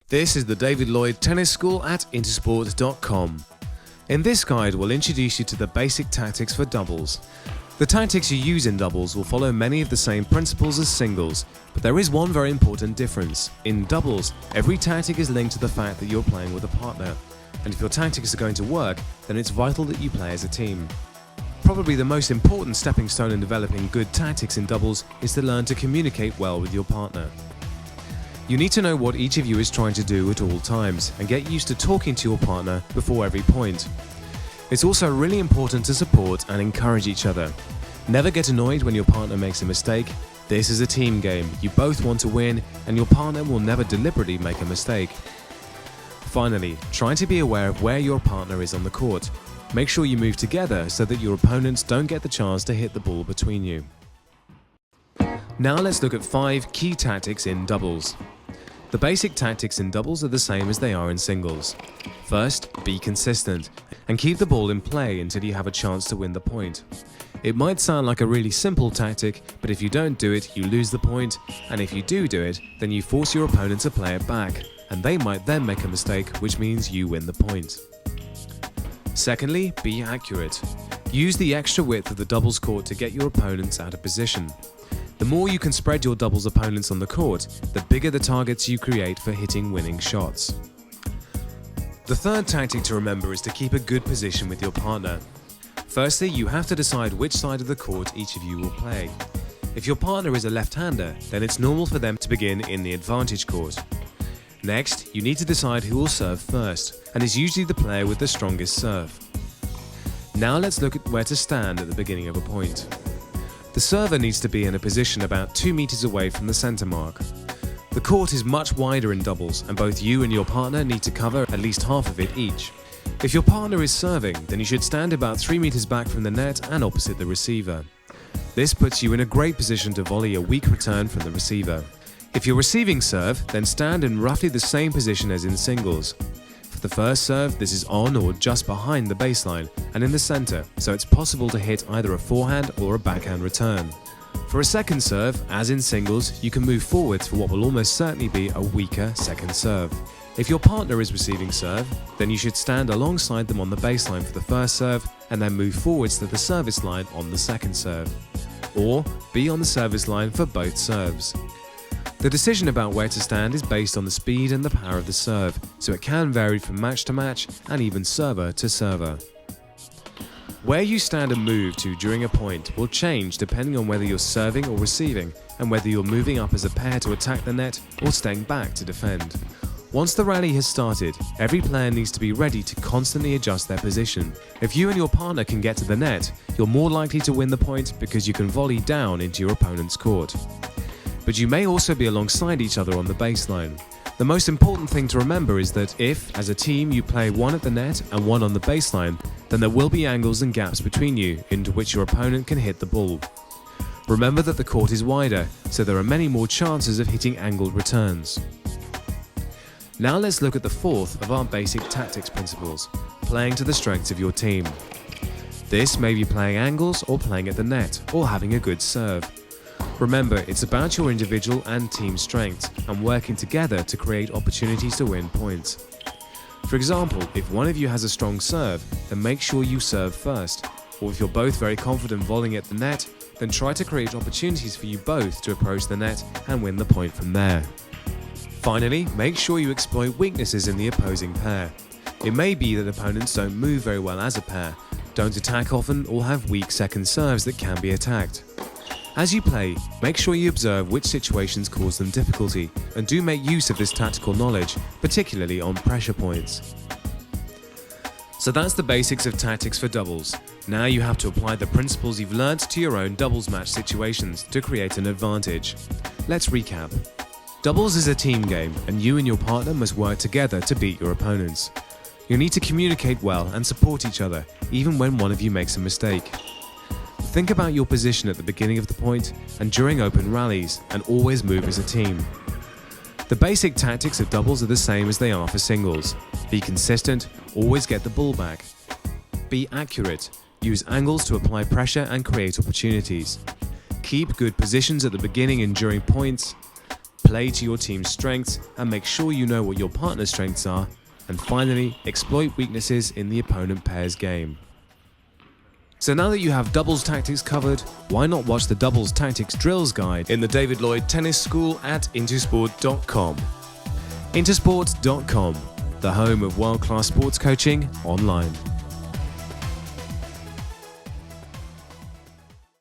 This is the David Lloyd Tennis School at intosport.com. In this guide, we'll introduce you to the basic tactics for doubles. The tactics you use in doubles will follow many of the same principles as singles, but there is one very important difference. In doubles, every tactic is linked to the fact that you're playing with a partner, and if your tactics are going to work, then it's vital that you play as a team. Probably the most important stepping stone in developing good tactics in doubles is to learn to communicate well with your partner. You need to know what each of you is trying to do at all times and get used to talking to your partner before every point. It's also really important to support and encourage each other. Never get annoyed when your partner makes a mistake. This is a team game. You both want to win, and your partner will never deliberately make a mistake. Finally, try to be aware of where your partner is on the court. Make sure you move together so that your opponents don't get the chance to hit the ball between you. Now let's look at 5 key tactics in doubles. The basic tactics in doubles are the same as they are in singles. First, be consistent and keep the ball in play until you have a chance to win the point. It might sound like a really simple tactic, but if you don't do it, you lose the point, and if you do it, then you force your opponent to play it back, and they might then make a mistake, which means you win the point. Secondly, be accurate. Use the extra width of the doubles court to get your opponents out of position. The more you can spread your doubles opponents on the court, the bigger the targets you create for hitting winning shots. The third tactic to remember is to keep a good position with your partner. Firstly, you have to decide which side of the court each of you will play. If your partner is a left-hander, then it's normal for them to begin in the advantage court. Next, you need to decide who will serve first, and is usually the player with the strongest serve. Now let's look at where to stand at the beginning of a point. The server needs to be in a position about 2 meters away from the center mark. The court is much wider in doubles, and both you and your partner need to cover at least half of it each. If your partner is serving, then you should stand about 3 meters back from the net and opposite the receiver. This puts you in a great position to volley a weak return from the receiver. If you're receiving serve, then stand in roughly the same position as in singles. For the first serve, this is on or just behind the baseline and in the center, so it's possible to hit either a forehand or a backhand return. For a second serve, as in singles, you can move forwards for what will almost certainly be a weaker second serve. If your partner is receiving serve, then you should stand alongside them on the baseline for the first serve and then move forwards to the service line on the second serve. Or be on the service line for both serves. The decision about where to stand is based on the speed and the power of the serve, so it can vary from match to match and even server to server. Where you stand and move to during a point will change depending on whether you're serving or receiving, and whether you're moving up as a pair to attack the net or staying back to defend. Once the rally has started, every player needs to be ready to constantly adjust their position. If you and your partner can get to the net, you're more likely to win the point because you can volley down into your opponent's court. But you may also be alongside each other on the baseline. The most important thing to remember is that if, as a team, you play one at the net and one on the baseline, then there will be angles and gaps between you into which your opponent can hit the ball. Remember that the court is wider, so there are many more chances of hitting angled returns. Now let's look at the fourth of our basic tactics principles, playing to the strengths of your team. This may be playing angles or playing at the net, or having a good serve. Remember, it's about your individual and team strengths and working together to create opportunities to win points. For example, if one of you has a strong serve, then make sure you serve first. Or if you're both very confident volleying at the net, then try to create opportunities for you both to approach the net and win the point from there. Finally, make sure you exploit weaknesses in the opposing pair. It may be that opponents don't move very well as a pair, don't attack often, or have weak second serves that can be attacked. As you play, make sure you observe which situations cause them difficulty, and do make use of this tactical knowledge, particularly on pressure points. So that's the basics of tactics for doubles. Now you have to apply the principles you've learnt to your own doubles match situations to create an advantage. Let's recap. Doubles is a team game, and you and your partner must work together to beat your opponents. You need to communicate well and support each other, even when one of you makes a mistake. Think about your position at the beginning of the point and during open rallies, and always move as a team. The basic tactics of doubles are the same as they are for singles. Be consistent, always get the ball back. Be accurate, use angles to apply pressure and create opportunities. Keep good positions at the beginning and during points. play to your team's strengths and make sure you know what your partner's strengths are. And finally, exploit weaknesses in the opponent pair's game. So now that you have doubles tactics covered, why not watch the doubles tactics drills guide in the David Lloyd Tennis School at intosport.com. Intosport.com, the home of world-class sports coaching online.